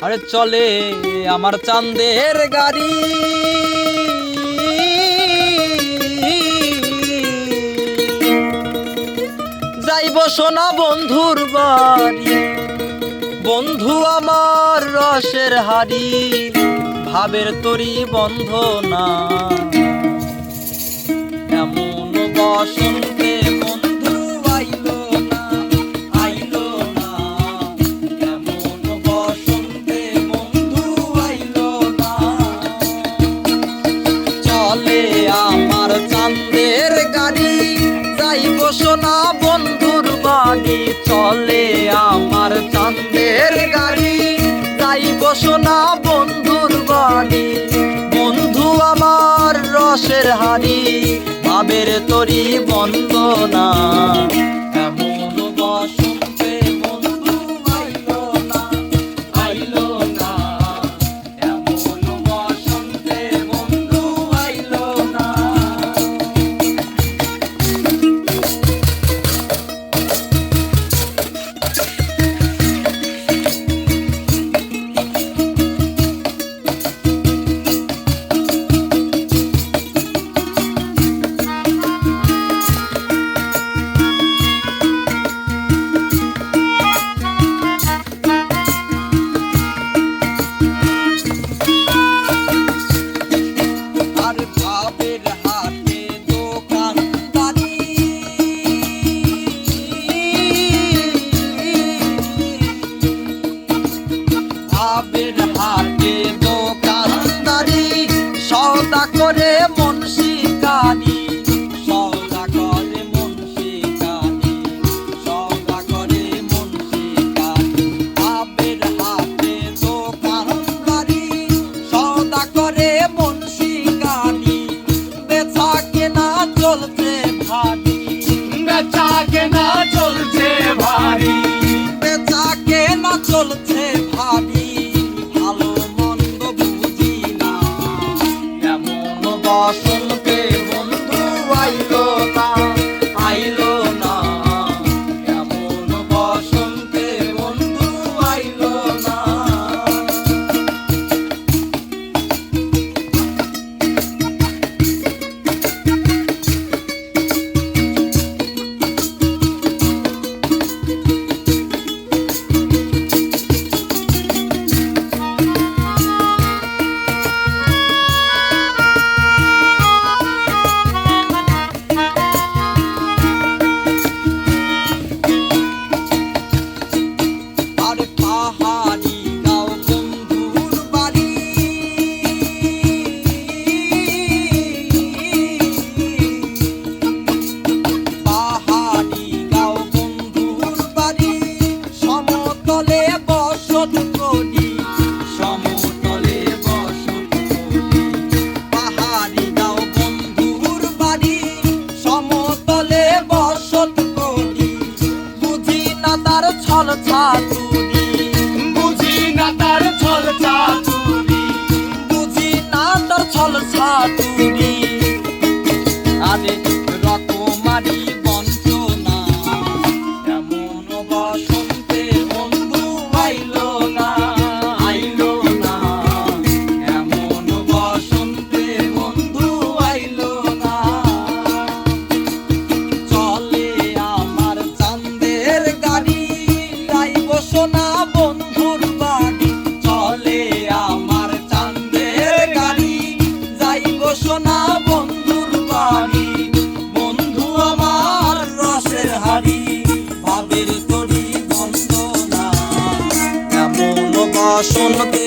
আরে চলে আমার চাঁদের গাড়ি, যাইব সোনা বন্ধুর বাড়ি। বন্ধু আমার রসের হাড়ি, ভাবের তরি বন্ধ না। এমন বসন্তে বন্ধু আইলো না, আইলো না। এমন বসন্তে বন্ধু আইলো না। চলে আমার চাঁদের গাড়ি, যাইব সোনা বন্ধুর বাড়ি। চলে আমার চাঁদের গাড়ি, যাইব সোনা বন্ধুর বাড়ি। বন্ধু আমার রসের হাড়ি, ভাবের তরি বন্ধ না। এমন বসন্তে বন্ধু আইলো না, আইলো না। এমন বসন্তে বন্ধু আইলো না। ভাবের হাটে দোকানদারি, সওদা করে মন শিকারি। সওদা করে মন শিকারি, সওদা করে মন শিকারি। ভাবের হাটে দোকানদারি, সওদা করে মন শিকারি। বেচা কেনা চলছে ভারী, বেচা কেনা চলছে ভারী, বেচা কেনা চলছে ভারী। ভালো মন্দ বুঝি না, এমন বসন্তে বন্ধু আইলো না, আইলো না। এমন বসন্তে বন্ধু আইলো না। ছল ছাতুরি, বুঝি না তার ছল চাতুরি, বুঝি না তার ছল ছাতুরি। আরে রকমারি বঞ্চনা, এমন বসন্তে বন্ধু আইলো না, আইলো না। এমন বসন্তে বন্ধু আইলো না। চলে আমার চাঁদের গাড়ি, যাইব সোনা বন্ধুর বাড়ি। চলে আমার চাঁদের গাড়ি, যাইব সোনা বন্ধুর বাড়ি। বন্ধু আমার রসের হাড়ি, ভাবের তরি বন্ধ না। এমন বসন্তে